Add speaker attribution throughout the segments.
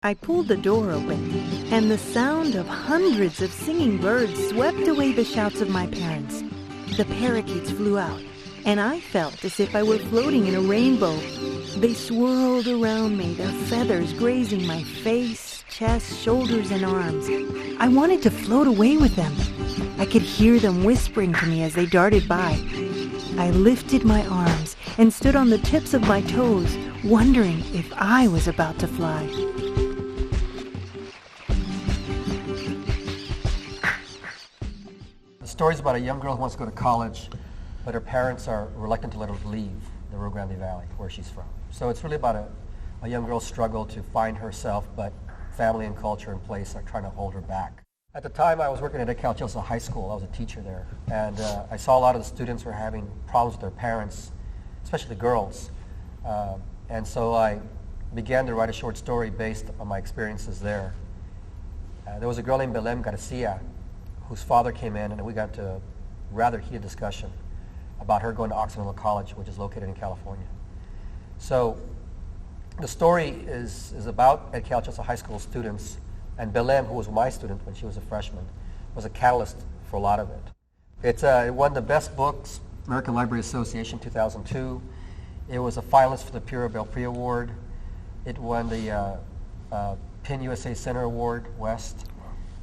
Speaker 1: I pulled the door open, and the sound of hundreds of singing birds swept away the shouts of my parents. The parakeets flew out, and I felt as if I were floating in a rainbow. They swirled around me, their feathers grazing my face, chest, shoulders, and arms. I wanted to float away with them. I could hear them whispering to me as they darted by. I lifted my arms and stood on the tips of my toes, wondering if I was about to fly.
Speaker 2: The story's about a young girl who wants to go to college, but her parents are reluctant to let her leave the Rio Grande Valley, where she's from. So it's really about a young girl's struggle to find herself, but family and culture and place are trying to hold her back. At the time, I was working at Garcia High School. I was a teacher there, and I saw a lot of the students were having problems with their parents, especially the girls. And so I began to write a short story based on my experiences there. There was a girl named Garcia, whose father came in, and we got into a rather heated discussion about her going to Occidental College, which is located in California. So the story is about Ed Calchasa High School students, and Belém, who was my student when she was a freshman, was a catalyst for a lot of it. It won the Best Books, American Library Association 2002. It was a finalist for the Pura Belpré Award. It won the PIN USA Center Award West.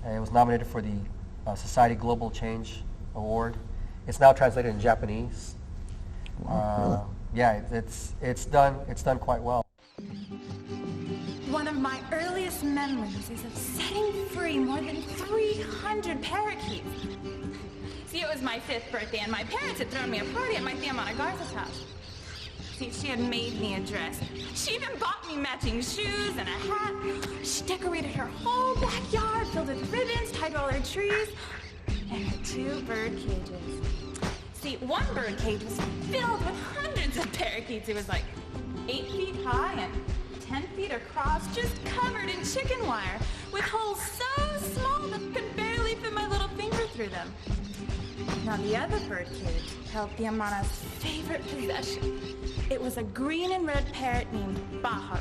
Speaker 2: It was nominated for the Society Global Change Award. It's now translated in Japanese.
Speaker 3: Wow, really?
Speaker 2: Yeah, it's done quite well.
Speaker 4: One of my earliest memories is of setting free more than 300 parakeets. See, it was my 5th birthday, and my parents had thrown me a party at my Tia Mona Garza's house. See, she had made me a dress. She even bought me matching shoes and a hat. She decorated her whole backyard, filled with ribbons, tied all her trees, and her 2 bird cages. See, one bird cage was filled with hundreds of parakeets. It was like 8 feet high and 10 feet across, just covered in chicken wire, with holes so small that I could barely fit my little finger through them. Now the other bird cage held Tia Mona's favorite possession. It was a green and red parrot named Pájaro.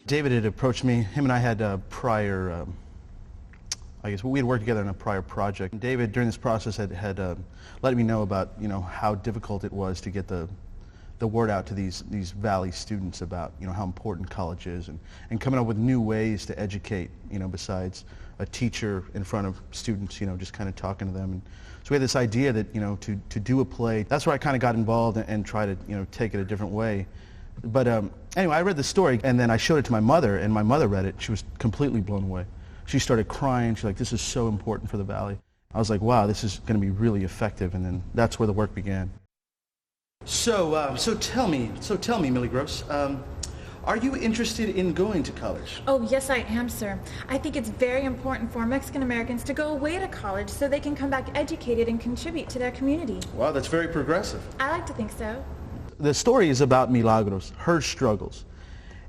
Speaker 3: David had approached me. Him and I had a prior, I guess we had worked together on a prior project. And David, during this process, had let me know about how difficult it was to get the word out to these Valley students about how important college is, and coming up with new ways to educate, besides a teacher in front of students, just kind of talking to them. And so we had this idea that to do a play. That's where I kind of got involved and try to take it a different way. But anyway, I read the story, and then I showed it to my mother, and my mother read it. She was completely blown away. She started crying. She's like, "This is so important for the Valley." I was like, "Wow, this is going to be really effective." And then that's where the work began. So tell me, Millie Gross, are you interested in going to college?
Speaker 4: Oh, yes, I am, sir. I think it's very important for Mexican Americans to go away to college so they can come back educated and contribute to their community.
Speaker 3: Wow, that's very progressive.
Speaker 4: I like to think so.
Speaker 3: The story is about Milagros, her struggles.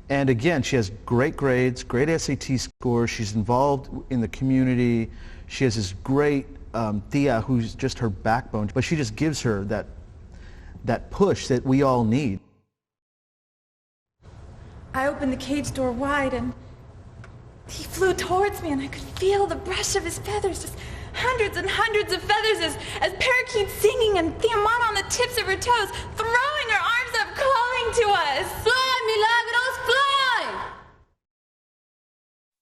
Speaker 3: And again, she has great grades, great SAT scores. She's involved in the community. She has this great tia who's just her backbone, but she just gives her that push that we all need.
Speaker 4: I opened the cage door wide, and he flew towards me, and I could feel the brush of his feathers, just hundreds and hundreds of feathers as parakeets singing, and Tia Mona on the tips of her toes, throwing her arms up, calling to us. Fly, Milagros, fly!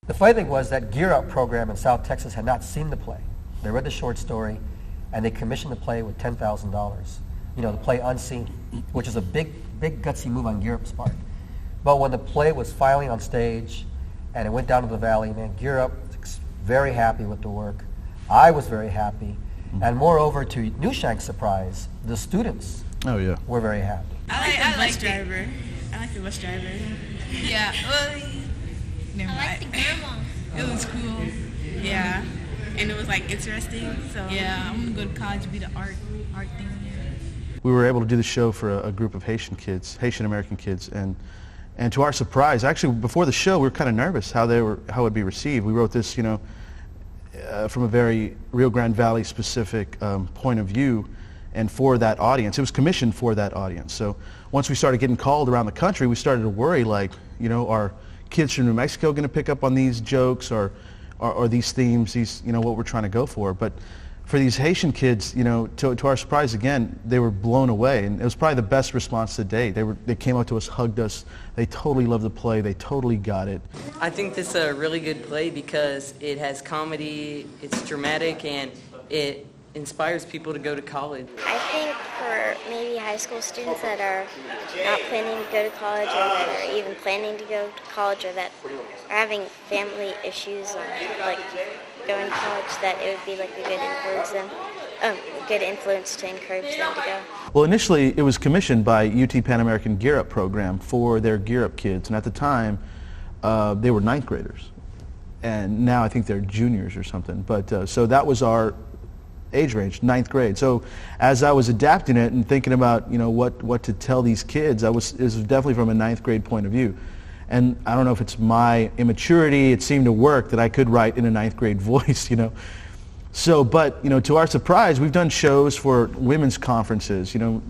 Speaker 2: The funny thing was that Gear Up program in South Texas had not seen the play. They read the short story, and they commissioned the play with $10,000. The play Unseen, which is a big gutsy move on Gear Up's part. But when the play was finally on stage and it went down to the Valley, man, Gear Up was very happy with the work. I was very happy. And moreover, to Newshank's surprise, the students were very happy.
Speaker 5: I like the bus driver. I like the bus driver. Yeah, well, never mind.
Speaker 6: I like the grandma.
Speaker 5: It was cool. Yeah, and it was interesting. So yeah, I'm gonna go to college, be the art thing.
Speaker 3: We were able to do the show for a group of Haitian American kids, and to our surprise, actually before the show, we were kind of nervous how it would be received. We wrote this, from a very Rio Grande Valley specific point of view, and for that audience. It was commissioned for that audience. So once we started getting called around the country, we started to worry, like, you know, are kids from New Mexico going to pick up on these jokes or these themes, these, you know, what we're trying to go for. But for these Haitian kids, you know, to our surprise, again, they were blown away, and it was probably the best response to date. They came up to us, hugged us. They totally loved the play. They totally got it.
Speaker 6: I think this is a really good play because it has comedy, it's dramatic, and it inspires people to go to college.
Speaker 7: I think for maybe high school students that are not planning to go to college, or that are even planning to go to college, or that are having family issues on like going to college, that it would be like a good influence to encourage them to go.
Speaker 3: Well, initially it was commissioned by UT Pan American Gear Up program for their Gear Up kids, and at the time they were 9th graders, and now I think they're juniors or something. But so that was our age range, 9th grade. So as I was adapting it and thinking about, you know, what to tell these kids, it was definitely from a 9th grade point of view. And I don't know if it's my immaturity, it seemed to work that I could write in a 9th grade voice, you know. So, but, you know, to our surprise, we've done shows for women's conferences, you know,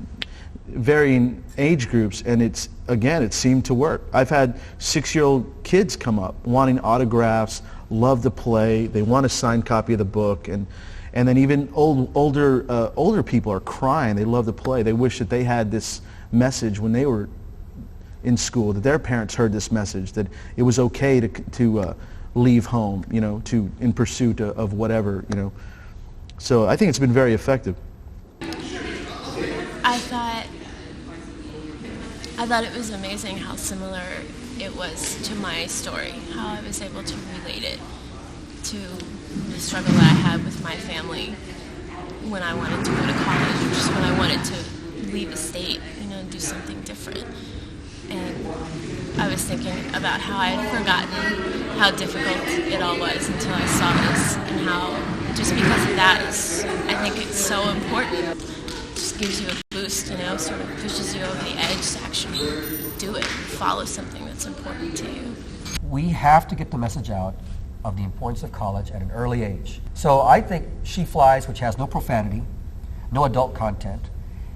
Speaker 3: varying age groups, and it seemed to work. I've had 6-year-old kids come up wanting autographs, love the play, they want a signed copy of the book, and then even older people are crying. They love the play. They wish that they had this message when they were in school, that their parents heard this message, that it was okay to leave home, you know, in pursuit of whatever, you know. So I think it's been very effective.
Speaker 8: I thought it was amazing how similar it was to my story, how I was able to relate it to the struggle that I had with my family when I wanted to go to college, or just when I wanted to leave the state, you know, and do something different. And I was thinking about how I had forgotten how difficult it all was until I saw this, and how just because of that I think it's so important. It just gives you a boost, you know, sort of pushes you over the edge to actually do it, follow something that's important to you.
Speaker 2: We have to get the message out of the importance of college at an early age. So I think She Flies, which has no profanity, no adult content,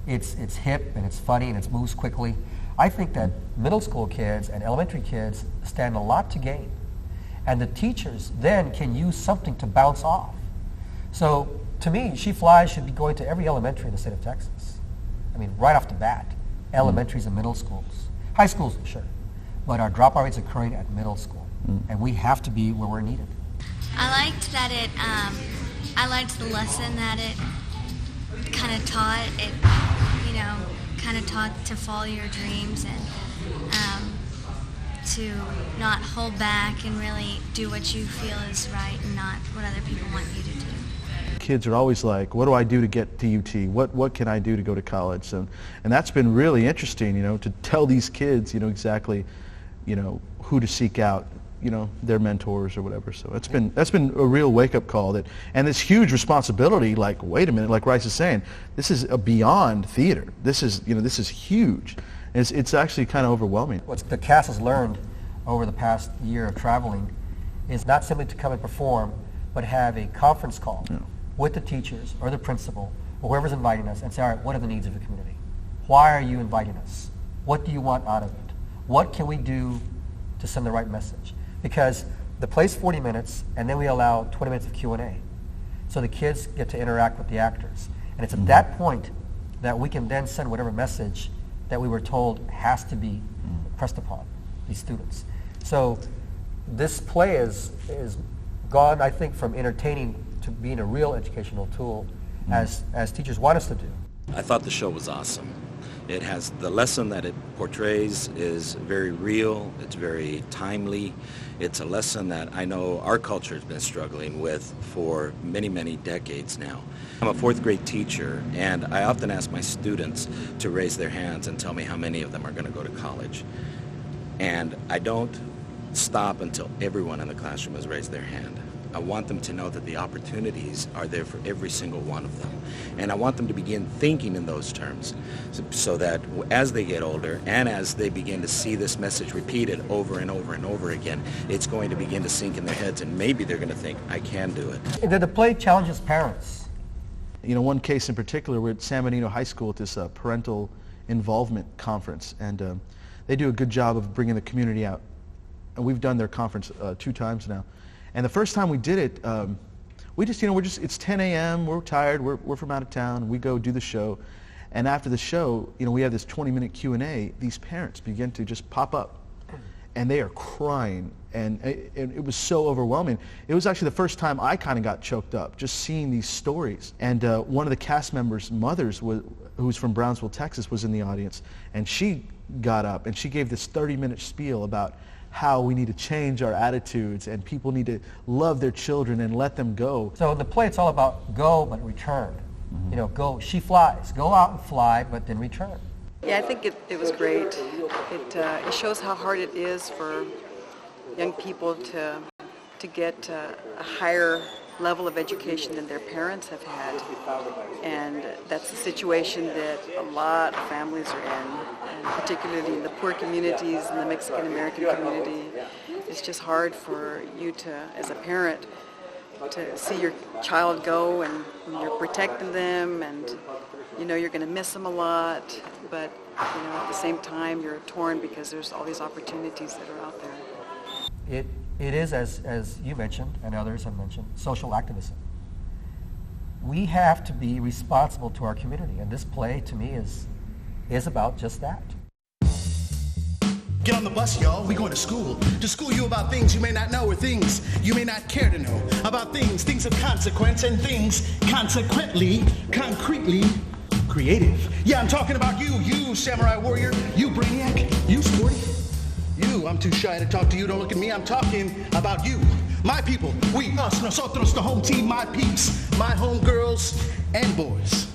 Speaker 2: it's hip and it's funny and it moves quickly. I think that middle school kids and elementary kids stand a lot to gain. And the teachers then can use something to bounce off. So to me, She Flies should be going to every elementary in the state of Texas. I mean, right off the bat, elementaries and middle schools. High schools, sure. But our dropout rate's occurring at middle school. And we have to be where we're needed.
Speaker 9: I liked that I liked the lesson that it kind of taught. It, you know, kind of taught to follow your dreams and to not hold back and really do what you feel is right and not what other people want you to do.
Speaker 3: Kids are always like, what do I do to get to UT? What can I do to go to college? And that's been really interesting, you know, to tell these kids, you know, exactly, you know, who to seek out, you know, their mentors or whatever. So that's been a real wake-up call, and this huge responsibility, like, wait a minute, like Rice is saying, this is beyond theater. This is, you know, this is huge. And it's actually kind of overwhelming.
Speaker 2: What the cast has learned over the past year of traveling is not simply to come and perform, but have a conference call with the teachers or the principal or whoever's inviting us and say, all right, what are the needs of the community? Why are you inviting us? What do you want out of it? What can we do to send the right message? Because the play's 40 minutes, and then we allow 20 minutes of Q&A. So the kids get to interact with the actors. And it's at that point that we can then send whatever message that we were told has to be pressed upon these students. So this play is gone, I think, from entertaining to being a real educational tool, as teachers want us to do.
Speaker 10: I thought the show was awesome. It has the lesson that it portrays is very real, it's very timely. It's a lesson that I know our culture has been struggling with for many, many decades now. I'm a 4th grade teacher, and I often ask my students to raise their hands and tell me how many of them are going to go to college. And I don't stop until everyone in the classroom has raised their hand. I want them to know that the opportunities are there for every single one of them. And I want them to begin thinking in those terms so that as they get older and as they begin to see this message repeated over and over and over again, it's going to begin to sink in their heads, and maybe they're going to think, I can do it.
Speaker 2: The play challenges parents.
Speaker 3: You know, one case in particular, we're at San Benito High School at this parental involvement conference, and they do a good job of bringing the community out. And we've done their conference 2 times now. And the first time we did it, we just, it's 10 a.m., we're tired, we're from out of town, we go do the show. And after the show, we have this 20-minute Q&A, these parents begin to just pop up. And they are crying, and it was so overwhelming. It was actually the first time I kind of got choked up, just seeing these stories. And one of the cast members' mothers, who's from Brownsville, Texas, was in the audience, and she got up, and she gave this 30-minute spiel about how we need to change our attitudes, and people need to love their children and let them go.
Speaker 2: So in the play, it's all about go, but return. Mm-hmm. Go, she flies. Go out and fly, but then return.
Speaker 11: Yeah, I think it was great. It shows how hard it is for young people to get a higher level of education than their parents have had. And that's a situation that a lot of families are in, and particularly in the poor communities and the Mexican-American community. It's just hard for you to, as a parent, to see your child go, and you're protecting them, and you're going to miss them a lot, but at the same time you're torn because there's all these opportunities that are out there.
Speaker 2: It is, as you mentioned and others have mentioned, social activism. We have to be responsible to our community, and this play to me is about just that.
Speaker 12: Get on the bus, y'all. We going to school you about things you may not know or things you may not care to know, about things of consequence, and things consequently, concretely creative. Yeah, I'm talking about you samurai warrior, you brainiac, you sporty. You, I'm too shy to talk to you, don't look at me, I'm talking about you. My people, we, us, nosotros, the home team, my peeps, my home girls and boys.